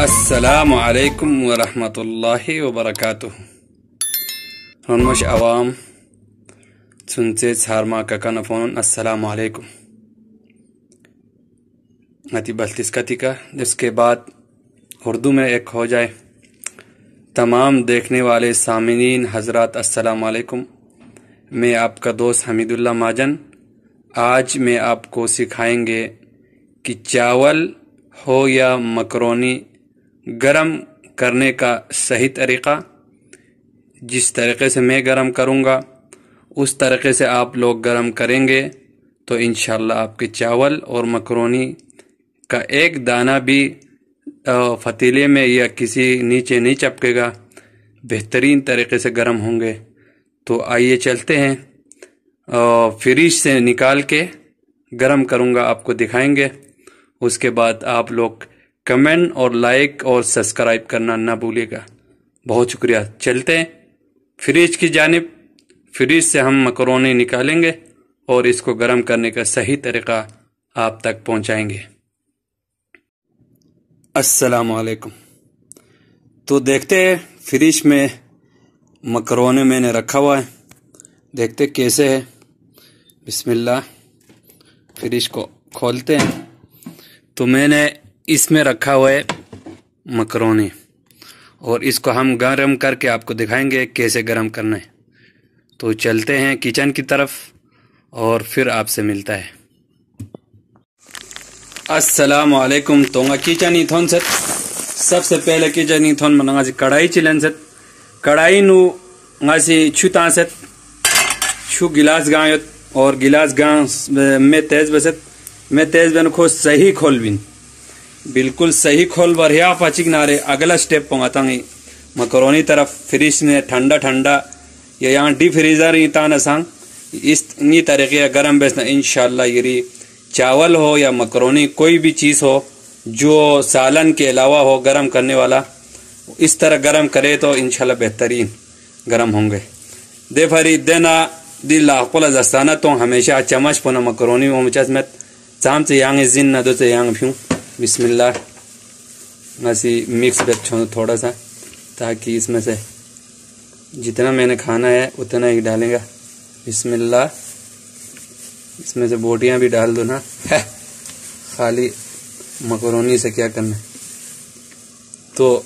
السلام علیکم ورحمۃ اللہ وبرکاتہ ہنمش عوام سنتے چھارما ککن فون السلام علیکم اتی بلتس کتی کا. اس کے بعد اردو میں ایک ہو جائے. تمام دیکھنے والے سامعین حضرات السلام علیکم. میں آپ کا دوست حمید اللہ ماجن. آج میں آپ کو سکھائیں گے کہ چاول ہو یا مکرونی گرم کرنے کا صحیح طریقہ. جس طریقے سے میں گرم کروں گا اس طریقے سے آپ لوگ گرم کریں گے تو انشاءاللہ آپ کے چاول اور مکرونی کا ایک دانہ بھی فتیلے میں یا کسی نیچے نہیں چپکے گا. بہترین طریقے سے گرم ہوں گے. تو آئیے چلتے ہیں. فریج سے نکال کے گرم کروں گا, آپ کو دکھائیں گے. اس کے بعد آپ لوگ کمنٹ اور لائک اور سبسکرائب کرنا نہ بھولے گا. بہت شکریہ. چلتے ہیں فریج کی جانب. فریج سے ہم مکرونی نکالیں گے اور اس کو گرم کرنے کا صحیح طریقہ آپ تک پہنچائیں گے. السلام علیکم. تو دیکھتے ہیں فریج میں مکرونی میں نے رکھا ہوا ہے. دیکھتے کیسے ہے. بسم اللہ. فریج کو کھولتے ہیں تو میں نے اس میں رکھا ہوا ہے مکرونی, اور اس کو ہم گرم کر کے آپ کو دکھائیں گے کیسے گرم کرنا ہے. تو چلتے ہیں کچن کی طرف اور پھر آپ سے ملتا ہے. السلام علیکم. تو کچن ہی تھون ست سب سے پہلے کچن ہی تھون منگا سی کڑھائی چلن ست. کڑھائی نو غاسی چھو تان ست چھو گلاس گایت اور گلاس گاں میں تیز بست. میں تیز بن کو صحیح کھول بین. بالکل صحیح کھول بریا پچک نارے. اگلا سٹیپ پونگاتا گی مکرونی طرف. فریج میں ٹھنڈا ٹھنڈا یا یہاں ڈی فریزر ہی تانا سانگ اس نی طریقے گرم بیسنا انشاءاللہ. یری چاول ہو یا مکرونی کوئی بھی چیز ہو جو سالن کے علاوہ ہو گرم کرنے والا, اس طرح گرم کرے تو انشاءاللہ بہترین گرم ہوں گے. دے فری دینا دی لاقل زستانہ تو ہمیشہ چمچ پونا مکرونی و مچاسمت چام سے یانگ زن نہ دو سے یانگ پھیوں. بسم اللہ. ایسی مکس بیچ تھوڑا سا تاکہ اس میں سے جتنا میں نے کھانا ہے اتنا ہی ڈالیں گا. بسم اللہ. اس میں سے بوٹیاں بھی ڈال دو نا, خالی مکرونی سے کیا کرنا. تو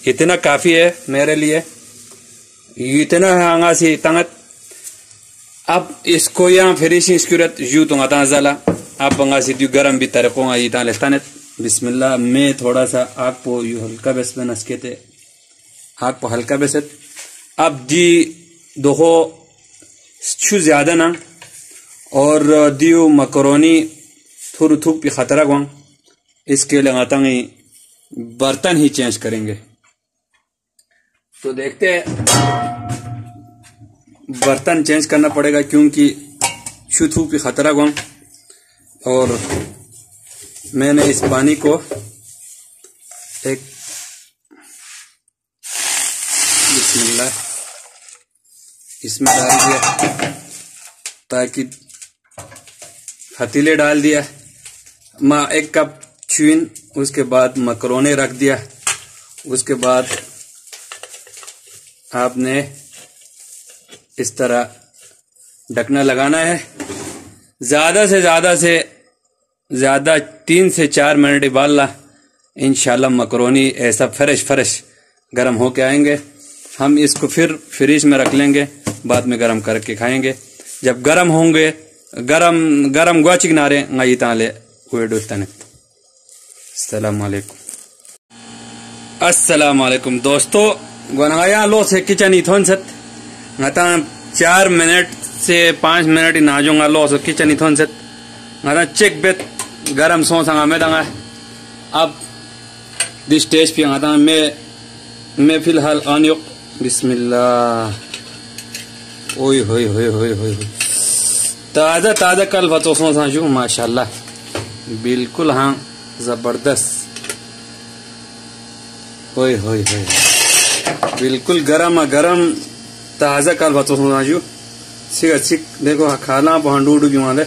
اتنا کافی ہے میرے لیے. اتنا ہانگا سی تنگت. اب اس کو یہاں فریشنگ سکیورت یوں تو گاتا زالا آپ بنگا سی دیو گرم بھی طریقوں گا یہ لستانت. بسم اللہ. میں تھوڑا سا آگ پو یوں ہلکا بیس میں نسکے تھے. آگ پو ہلکا بیست. اب دی دوہو چھو زیادہ نا اور دیو مکرونی تھوڑو تھوک پی خطرہ گوان. اس کے لگاتا گی برتن ہی چینج کریں گے. تو دیکھتے ہیں برتن چینج کرنا پڑے گا کیونکہ چھو تھوک پی خطرہ گوان. اور میں نے اس پانی کو ایک بسم اللہ اس میں ڈال دیا تاکہ فتیلے ڈال دیا. ماں ایک کپ چوین. اس کے بعد مکرونے رکھ دیا. اس کے بعد آپ نے اس طرح ڈھکنا لگانا ہے. زیادہ سے زیادہ 3 سے 4 منٹ ابالنا. انشاءاللہ مکرونی ایسا فرش گرم ہو کے آئیں گے. ہم اس کو پھر فریج میں رکھ لیں گے, بعد میں گرم کر کے کھائیں گے. جب گرم ہوں گے گرم گوا چکنارے گائی تالے کوئی ڈوستان. السلام علیکم. السلام علیکم دوستو. گنایا لو سے کچن ہی تھون ست گتا 4 منٹ سے 5 منٹ ناجوں گا لو سے کچن ہی تھون ست گتا چیک بیت گرم سو سنگا میں دنگا. اب دی سٹیج پہ گتا میں فی الحال آنیو. بسم اللہ. اوئی ہوئی ہوئی ہوئی ہوئی تازہ کل بچوں سو سانجو ماشاءاللہ. بالکل ہاں زبردست. ہوئی ہوئی ہوئی بالکل گرم تازہ کل بچوں سو سانجو. سک دیکھو کھانا بھانڈو بھی وہاں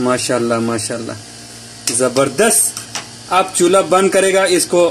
ماشاءاللہ زبردست. اب چولہا بند کرے گا. اس کو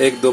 1-2